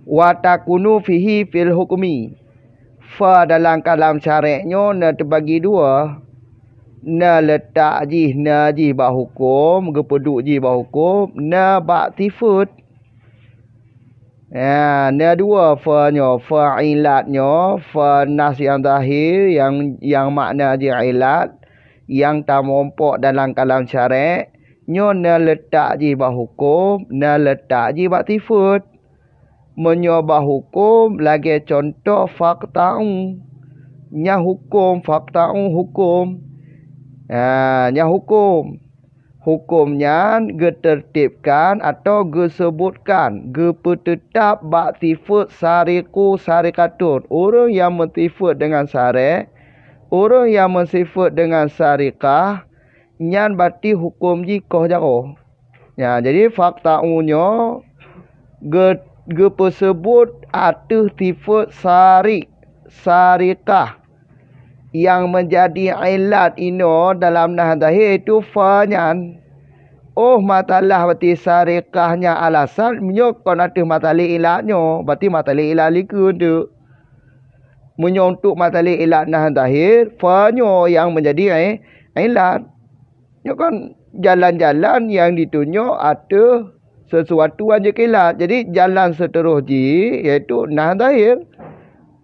wa takunu fihi fil hukmi. Fa dalam kalam syaraknya na terbagi dua. Na letak ji, na ji bak hukum, gepeduk ji bak hukum, na bak tifut. Ya, na dua fa-nya, fa ilatnya, fa nas yang zahir yang makna je ilat, yang tak mompok dalam kalam syarak, nyo na letak ji bak hukum, na letak ji bak tifut. Menyobah hukum lagi contoh fakta'u. Nya hukum fakta'u hukum. Nya hukum. Hukumnya getertibkan atau gesebutkan. Gepetetap bak tifut sariku sarikatun. Orang yang mentifut dengan sarik. Orang yang mensifut dengan sarikah. Nyan berarti hukum jikoh jaro. Ya, jadi fakta'unya gepesebut atuh tifut sarikah. Yang menjadi ilat ino dalam nah zahir itu fanyan. Oh matalah berarti sarikahnya alasan menyokon atuh matali ilatnya. Berarti matali ilat liku tu. Menyontuk matali ilat nah zahir fanyo yang menjadi ilat. Nyokon jalan-jalan yang ditunjuk atuh sesuatu aja ilat. Jadi jalan seterus ji iaitu nah zahir.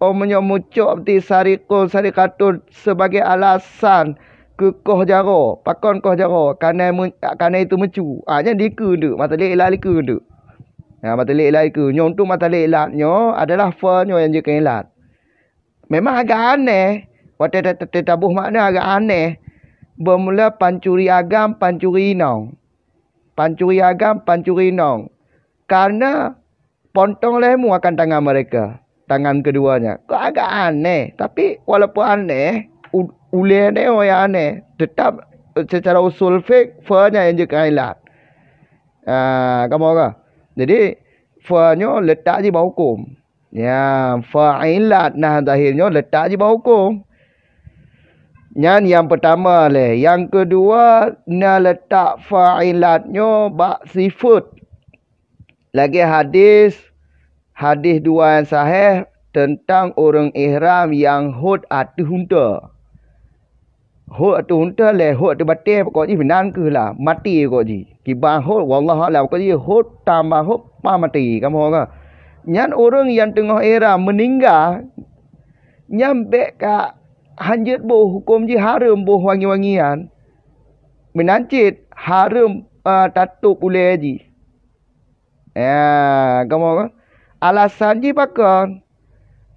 Oh menyomucuk berarti sarikatun sebagai alasan kekoh jaro, pakon koh jaro kerana itu mecu. Nya diku tu, matali ilat liku tu. Matali ilat liku. Nyontu matali ilatnya adalah fa-nya yang je ilat. Memang agak aneh. Waktu tabuh makna agak aneh. Bermula pancuri agam, pancuri inong. Pancuri agam, pancuri inong. Karena pontong lemu akan tangan mereka. Tangan keduanya. Kok agak aneh. Tapi walaupun aneh, uleh dia yang aneh. Tetap secara usul fiqh, fa-nya yang je ilat. Kamu apa? Jadi, fa-nya letak je bawah hukum. Ya, fa'ilat nah zahirnya letak je bawah hukum. Yang pertama leh. Yang kedua, na letak fa'ilatnya bak sifut. Lagi hadis dua yang sahih tentang orang ihram yang hud atu hunta. Hud atu hunta leh, hud atu batin pokoknya benar ke lah. Mati kok ji. Kibang hud, wallahualam pokoknya hud tambah hud pa mati. Kamu kan? Nyan orang yang tengah ihram meninggal. Nyambek ka hanjit boh hukum ji haram boh wangi-wangian. Menancit haram tatuk ulai ji. Kamu kan? Alasan ji pakon.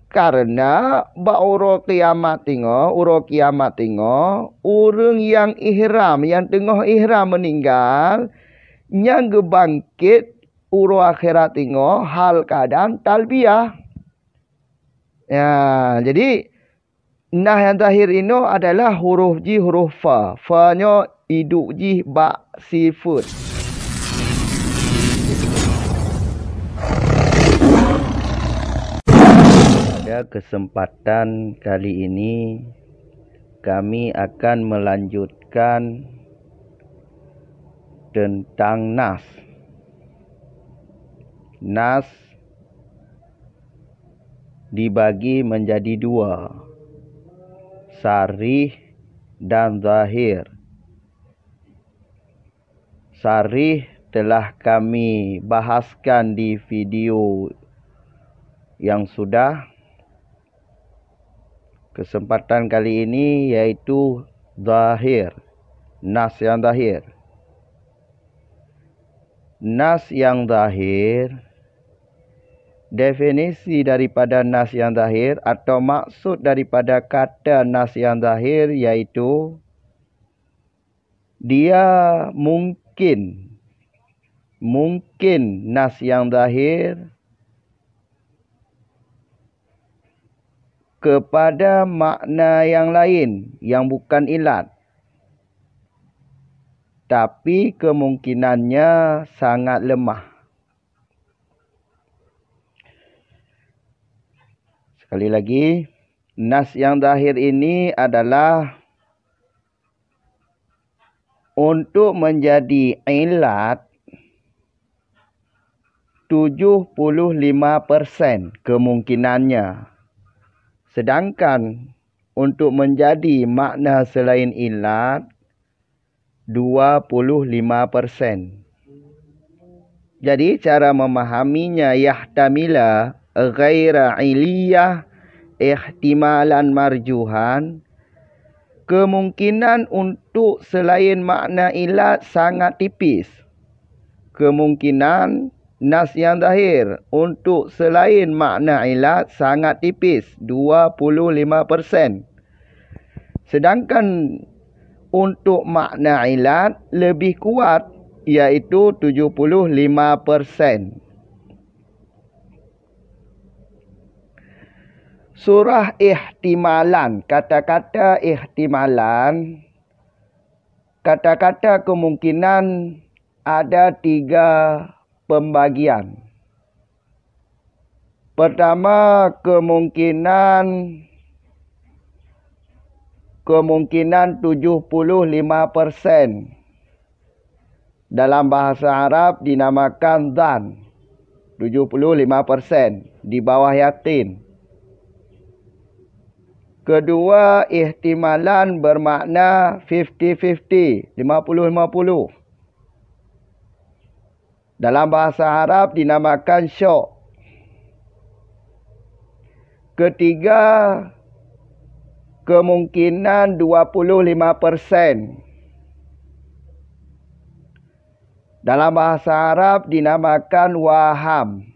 Karena uro kiamat tengok, orang yang ihram, yang tengah ihram meninggal, yang gebangkit uro akhirat tengok, hal keadaan talbiyah. Ya, jadi nah yang zahir ini adalah huruf ji, huruf fa. Fa-nya iduk ji bak sifut. Pada kesempatan kali ini kami akan melanjutkan tentang nas. Nas dibagi menjadi dua, sarih dan zahir. Sarih telah kami bahaskan di video yang sudah. Kesempatan kali ini yaitu zahir, nas yang zahir. Nas yang zahir, definisi daripada nas yang zahir atau maksud daripada kata nas yang zahir yaitu dia mungkin nas yang zahir kepada makna yang lain yang bukan ilat. Tapi kemungkinannya sangat lemah. Sekali lagi, nas yang zahir ini adalah untuk menjadi ilat 75% kemungkinannya. Sedangkan untuk menjadi makna selain ilat 25%. Jadi cara memahaminya yahtamila ghaira iliyah ihtimalan marjuhan. Kemungkinan untuk selain makna ilat sangat tipis. Kemungkinan nas yang zahir untuk selain makna ilat sangat tipis, 25%. Sedangkan untuk makna ilat lebih kuat, iaitu 75%. Surah ihtimalan, kata-kata ihtimalan, kata-kata kemungkinan ada 3 pembagian. Pertama, kemungkinan 75%. Dalam bahasa Arab dinamakan dzan. 75%, di bawah yakin. Kedua, ihtimalan bermakna 50-50, 50-50. Dalam bahasa Arab dinamakan syok. Ketiga, kemungkinan 25%. Dalam bahasa Arab dinamakan waham.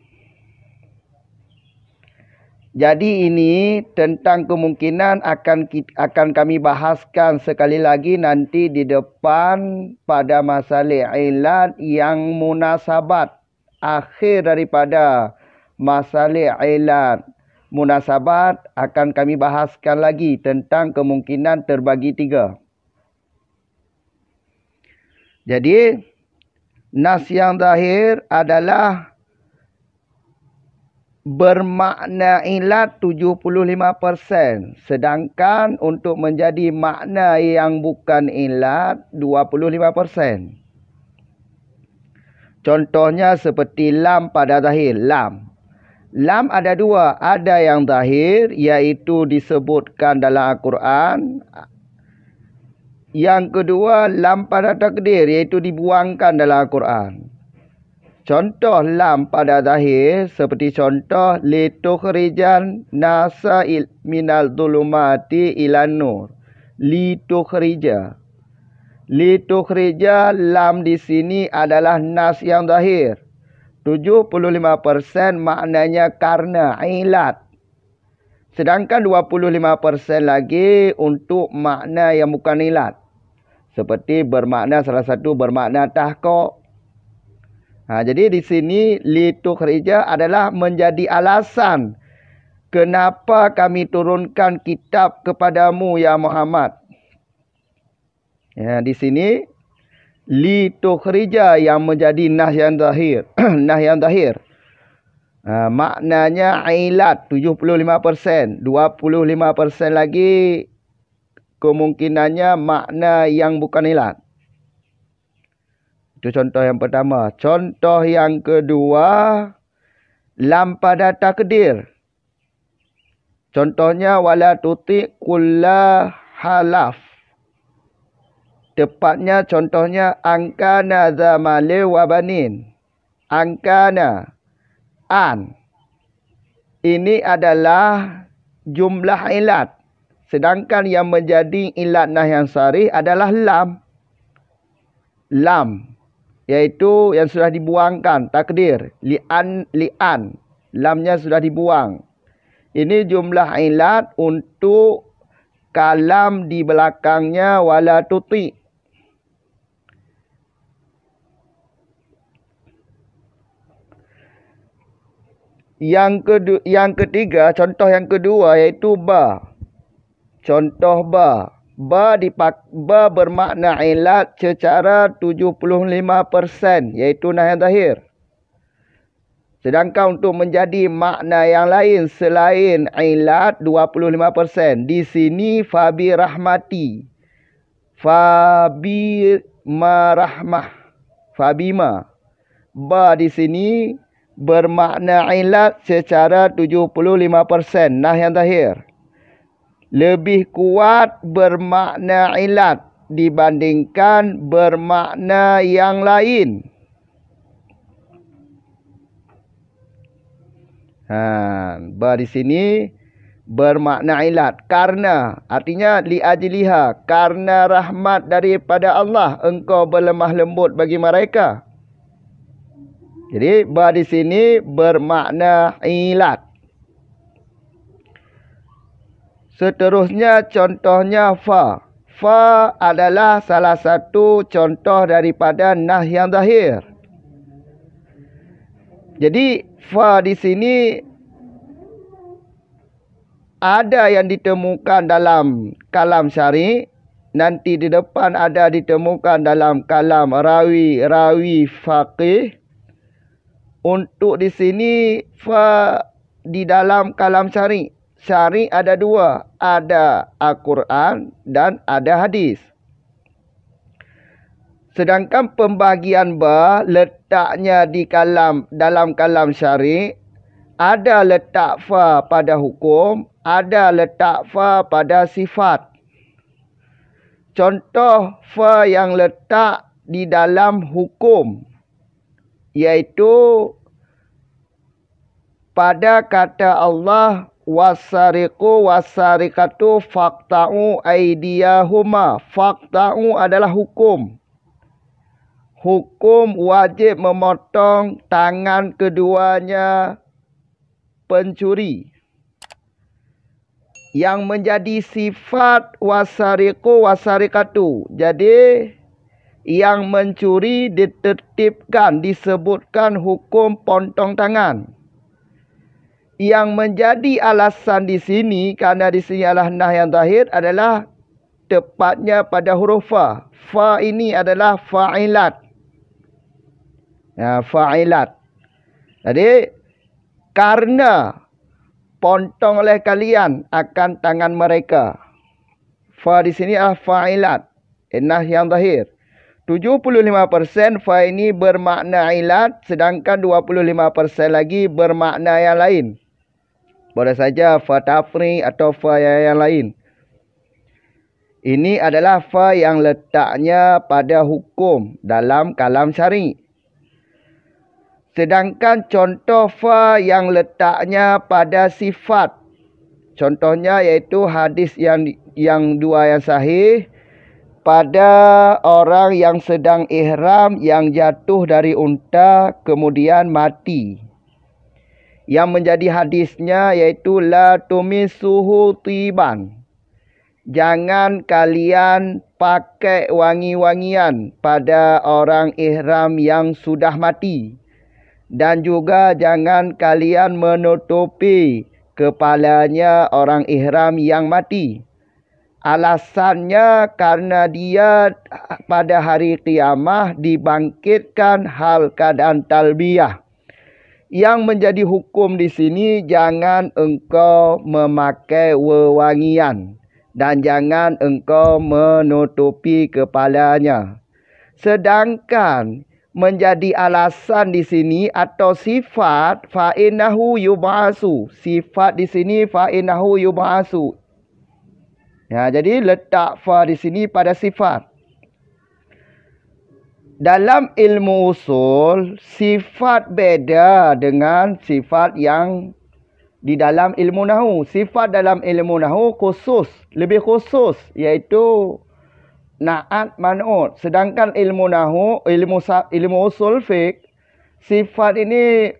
Jadi ini tentang kemungkinan akan kami bahaskan sekali lagi nanti di depan pada masalah ilat yang munasabat. Akhir daripada masalah ilat munasabat akan kami bahaskan lagi tentang kemungkinan terbagi 3. Jadi nas yang zahir adalah bermakna ilat 75%. Sedangkan untuk menjadi makna yang bukan ilat 25%. Contohnya seperti lam pada zahir. Lam ada 2. Ada yang zahir, iaitu disebutkan dalam Al-Quran. Yang kedua, lam pada takdir, iaitu dibuangkan dalam Al-Quran. Contoh lam pada zahir seperti contoh litukhrijan nasa minal dhulumati ilan nur. Litukhrija. Litukhrija, lam di sini adalah nas yang zahir. 75% maknanya karena ilat. Sedangkan 25% lagi untuk makna yang bukan ilat. Seperti bermakna salah satu bermakna tahqiq. Jadi di sini litukhrija adalah menjadi alasan kenapa kami turunkan kitab kepadamu ya Muhammad. Di sini litukhrija yang menjadi nah yang zahir. Nah yang zahir. Maknanya ilat 75%, 25% lagi kemungkinannya makna yang bukan ilat. Itu contoh yang pertama. Contoh yang kedua, lam pada takdir. Contohnya wala tuti kulla halaf. Tepatnya contohnya angkana zamali wa banin. Angkana an. Ini adalah jumlah ilat. Sedangkan yang menjadi ilat nah yang sarih adalah lam. Lam. Iaitu yang sudah dibuangkan, takdir. Li'an. Lamnya sudah dibuang. Ini jumlah ilat untuk kalam di belakangnya wala tuti. Yang ketiga, contoh yang kedua iaitu ba. Contoh ba. Ba bermakna ilat secara 75%, iaitu nah yang zahir. Sedangkan untuk menjadi makna yang lain selain ilat 25%. Di sini fabi rahmati. Fabi marahmah. Fabima. Ba di sini bermakna ilat secara 75%. Nah yang terakhir. Lebih kuat bermakna ilat dibandingkan bermakna yang lain. Di sini bermakna ilat. Karena, artinya li'ajliha. Karena rahmat daripada Allah, engkau berlemah lembut bagi mereka. Jadi, di sini bermakna ilat. Seterusnya, contohnya fa. Fa adalah salah satu contoh daripada nah yang zahir. Jadi, fa di sini ada yang ditemukan dalam kalam syari, nanti di depan ada ditemukan dalam kalam rawi faqih. Untuk di sini fa di dalam kalam syari. Syari ada dua, ada Al-Quran dan ada hadis. Sedangkan pembahagian ba letaknya di dalam kalam syari, ada letak fa pada hukum, ada letak fa pada sifat. Contoh fa yang letak di dalam hukum, iaitu pada kata Allah, wasariqu wasariqatu faqta'u aydiyahuma. Faqta'u adalah hukum. Hukum wajib memotong tangan keduanya pencuri. Yang menjadi sifat wasariqu wasariqatu. Jadi yang mencuri ditertibkan, disebutkan hukum potong tangan. Yang menjadi alasan di sini, karena di sini adalah nah yang zahir, adalah tepatnya pada huruf fa. Fa ini adalah fa'ilat. Fa'ilat. Jadi, karena potong oleh kalian akan tangan mereka. Fa di sini adalah fa'ilat. Nah yang zahir. 75% fa ini bermakna ilat, sedangkan 25% lagi bermakna yang lain. Boleh saja fa tafri atau fa yang lain. Ini adalah fa yang letaknya pada hukum dalam kalam syari. Sedangkan contoh fa yang letaknya pada sifat. Contohnya iaitu hadis yang dua yang sahih. Pada orang yang sedang ihram yang jatuh dari unta kemudian mati. Yang menjadi hadisnya iaitu la tumisuhu tiban. Jangan kalian pakai wangi-wangian pada orang ihram yang sudah mati. Dan juga jangan kalian menutupi kepalanya orang ihram yang mati. Alasannya karena dia pada hari kiamah dibangkitkan hal keadaan talbiyah. Yang menjadi hukum di sini, jangan engkau memakai wewangian dan jangan engkau menutupi kepalanya. Sedangkan menjadi alasan di sini atau sifat fa'innahu yub'asu. Sifat di sini fa'innahu yub'asu. Jadi letak fa di sini pada sifat. Dalam ilmu usul, sifat beda dengan sifat yang di dalam ilmu nahu. Sifat dalam ilmu nahu khusus, lebih khusus, iaitu na'at man'ut. Sedangkan ilmu nahu, ilmu usul fiqh, sifat ini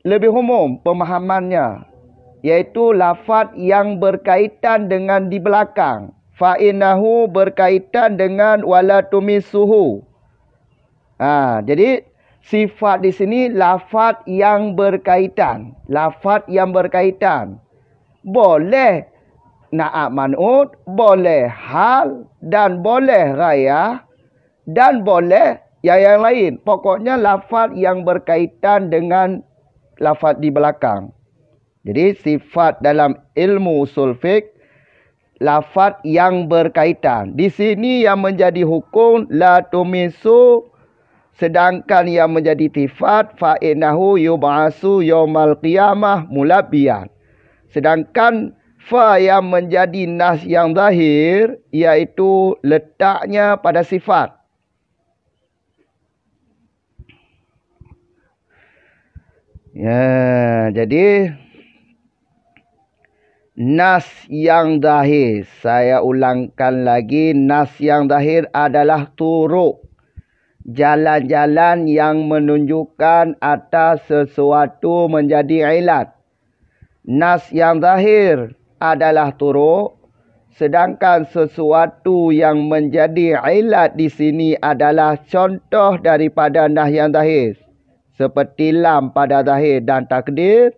lebih umum pemahamannya, iaitu lafaz yang berkaitan dengan di belakang. Fa'innahu berkaitan dengan wala tumisuhu. Jadi sifat di sini lafaz yang berkaitan. Lafaz yang berkaitan. Boleh na'at man'ut, boleh hal dan boleh raya dan boleh yang lain. Pokoknya lafaz yang berkaitan dengan lafaz di belakang. Jadi sifat dalam ilmu usul fiqh, lafaz yang berkaitan. Di sini yang menjadi hukum la tumisu Sedangkan yang menjadi tifat fa innahu yub'asu yaumal qiyamah mulabbiyan. Sedangkan fa yang menjadi nas yang zahir iaitu letaknya pada sifat. Ya, jadi nas yang zahir, saya ulangkan lagi, nas yang zahir adalah turuk, jalan-jalan yang menunjukkan atas sesuatu menjadi ilat. Nas yang zahir adalah turuk, sedangkan sesuatu yang menjadi ilat di sini adalah contoh daripada nas yang zahir. Seperti lam pada zahir dan takdir,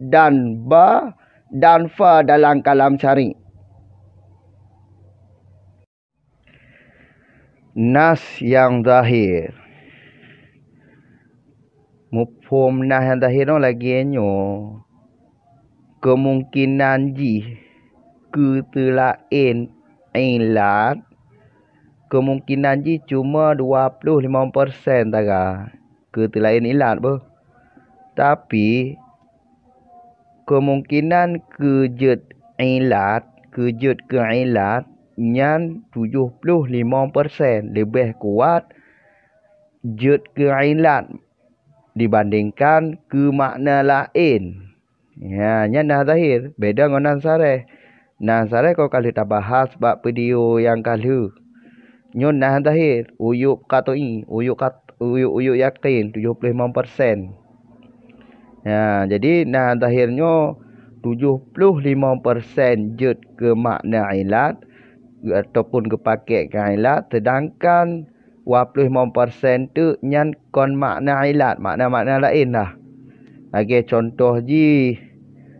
dan ba dan fa dalam kalam syari. Nas yang zahir. Mufhum nas yang zahir no lagi nyo. Kemungkinan ji ketelain ilat. Kemungkinan ji cuma 25% taga. Ketelain ilat ber. Tapi kemungkinan kejut ilat nyan 75% lebih kuat jut ke ilat dibandingkan ke makna lain. Ya, nyan nah zahir beda dengan nan sareh. Nan sareh kau kali tak bahas bab video yang kali. Nyon nah zahir uyuk katoi, uyuk yakin 75%. Ya, jadi nah zahirnya 75% jut ke makna ilat ataupun ke paket ke ilat, sedangkan 25% tu nyan kon makna ilat, makna-makna lain lah. Lagi contoh ji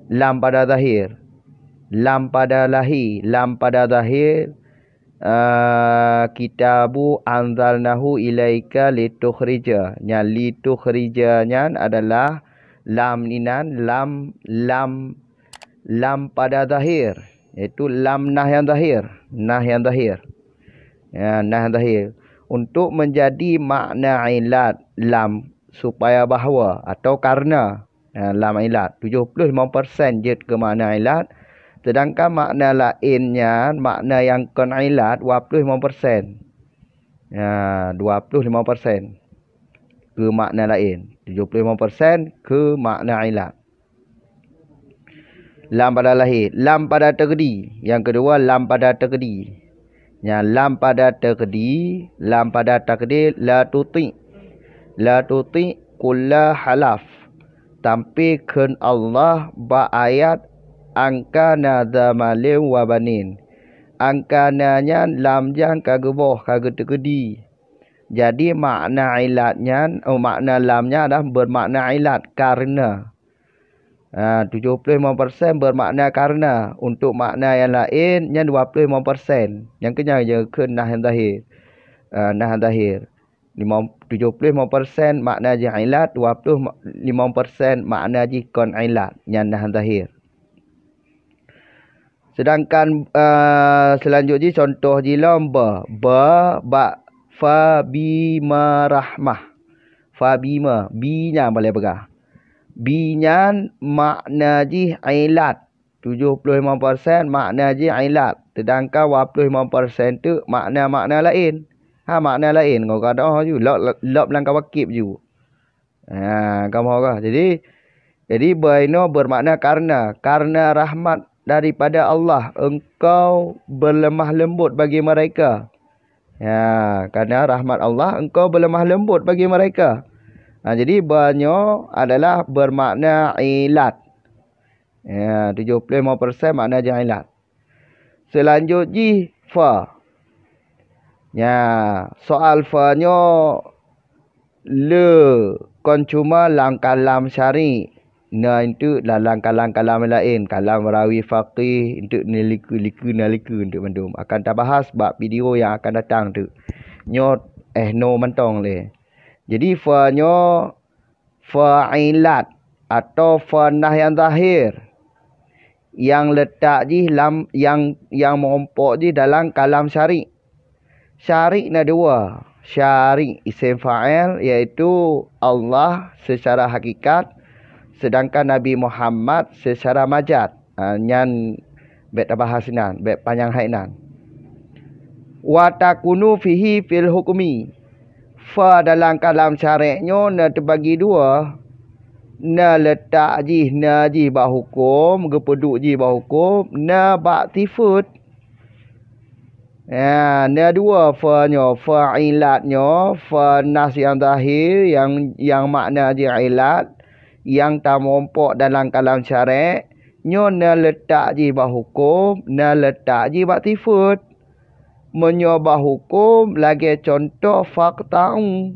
lam pada zahir, lam pada lahi, lam pada zahir kitabu anzalnahu ilaika litukhrija. Nyan litukhrija nyan adalah lam ninan lam pada zahir, iaitu lam nah yang zahir, ya, nah yang zahir untuk menjadi makna ilat lam supaya bahawa atau karena, ya, lam ilat 75% je ke makna ilat, sedangkan makna lainnya makna yang kon ilat 25%, ya, 25% ke makna lain, 75% ke makna ilat. Lam pada lahir, lam pada terdi. Yang kedua lam pada terdi. Ya, lam pada terdi, lam pada takdir la tuti. La tuti kulla halaf. Tampilkan Allah ba ayat angkana dzamalim wa banin. Angkananya lam jang kageboh kagetekedi. Jadi makna ilatnya, makna lamnya adalah bermakna ilat karena. 75% bermakna karena. Untuk makna yang lain yang 25%. Yang kena je ke nah yang zahir. Nah yang zahir 75% makna je ilat, 25% makna je kon ilat yang nah yang zahir. Sedangkan selanjutnya contoh je lomba ba fa bima rahmah. Fa bima, bi-nya boleh berah. Bi-nya makna ji ilat. 75% makna ji ilat. Sedangkan 25% tu makna-makna lain. Makna lain kau kata ju lop langkah wakib ju. Kamu kah. Jadi baino bermakna karena rahmat daripada Allah engkau berlemah lembut bagi mereka. Ya, karena rahmat Allah engkau berlemah lembut bagi mereka. Jadi banyak adalah bermakna ilat. Ya, 75% makna ilat. Selanjutnya fa. Ya, soal fa-nya le kon cuma lang kalam syari. Nah itu dalam kalam-kalam lain, kalam rawi faqih untuk nalika untuk mandum. Akan tak bahas bab video yang akan datang tu. Nyot no mentong le. Jadi fa-nya fa'ilat atau fa nah yang zahir. Yang letak di lam yang mengompok di dalam kalam syari. Syari na dua. Syari isim fa'il iaitu Allah secara hakikat, sedangkan Nabi Muhammad secara majaz. Nyan bet bahas nan, bet panjang hainan. Wa takunu fihi fil hukmi. Fa dalam kalam syari'nya na terbagi dua. Na letak ji, na ji bak hukum, gepeduk ji bak hukum, na bak tifut. Ya, na dua fa-nya, fa'ilatnya, fa nas yang zahir yang makna dia ilat, yang tak mompak dalam kalam syarik, nyo na letak ji bak hukum, na letak ji bak tifut. Menyoba hukum lagi contoh fakta'u.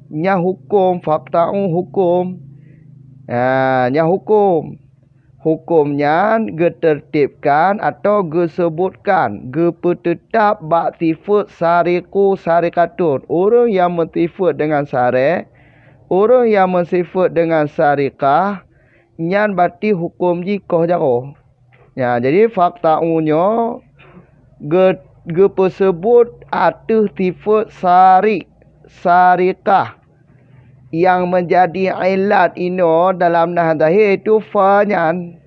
Nya hukum, fakta'u hukum. Nya hukum. Hukumnya getertibkan atau gesebutkan, gepetetap bak tifut sariku sarikatun. Orang yang mentifut dengan sarik, orang yang mensifut dengan sarikah, nyan berarti hukum ji koh jaro. Ya, jadi fakta'unya gepesebut atuh tifut sarik, sarikah. Yang menjadi ilat ino dalam nahdahir itu fanyan.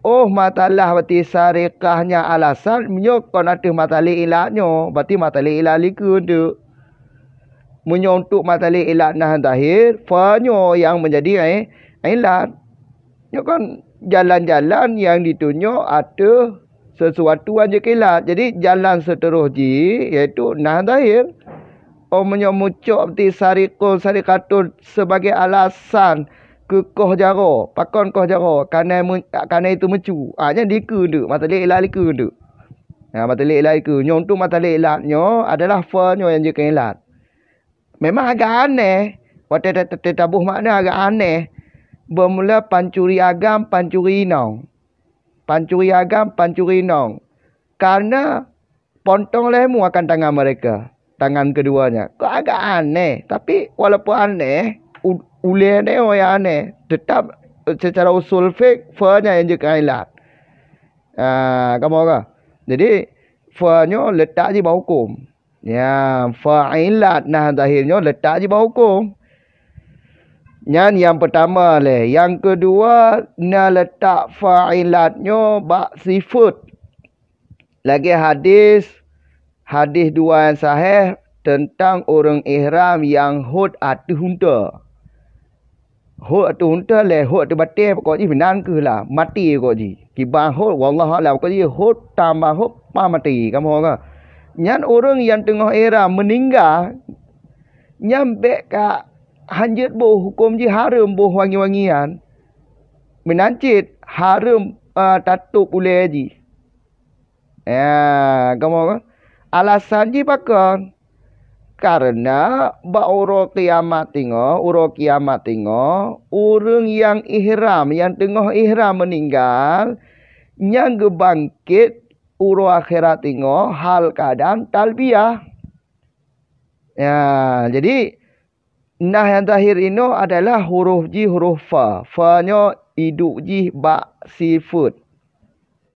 Oh matalah berarti sarikahnya alasan menyokon atuh matali ilatnya. Berarti matali ilat liku tu. Menyontuk matali ilat nahdahir fanyo yang menjadi ilat. Nyokon jalan-jalan yang ditunjuk atuh sesuatu aja ilat. Jadi jalan seterus ji iaitu nahdahir. Menyomucuk berarti sarikatun sebagai alasan ke koh jaro, pakon koh jaro kerana itu mecu. Jadi liku tu, matali ilat liku tu. Matali ilat liku. Nyontu matali ilatnya adalah fa-nya yang je ilat. Memang agak aneh. Waktu tabuh makna agak aneh. Bermula pancuri agam, pancuri inong. Pancuri agam, pancuri inong. Karena pontong lemu akan tangan mereka. Tangan keduanya. Kok agak aneh. Tapi walaupun aneh, ulian dia yang aneh. Tetap secara usul fiqh, fa-nya yang je ilat. Kamu apa? Jadi, fa-nya letak je bawah hukum. Ya, fa'ilat nah zahirnya letak je bawah hukum. Yang pertama leh. Yang kedua, na letak fa'ilatnya bak sifut. Lagi Hadis dua yang sahih tentang orang ihram yang hud atuh hunta. Hud atuh hunta le hud atuh batil pokok ji benan ke lah. Mati pokok ji. Kibang hud wallahu alam pokok ji hud tambah hud pa mati. Kamu ke? Nyan orang yang tengah ihram meninggal. Nyambek ka hanjut boh hukum ji haram boh wangi-wangian. Menancit haram tatuk ulai ji. Kamu ke? Alasan ji pakon. Karena uro kiamat tengok, orang yang ihram, yang tengah ihram meninggal, yang gebangkit uro akhirat tengok, hal keadaan talbiyah. Ya, jadi nah yang terakhir ini adalah huruf ji huruf fa. Fa-nya iduk ji bak sifut.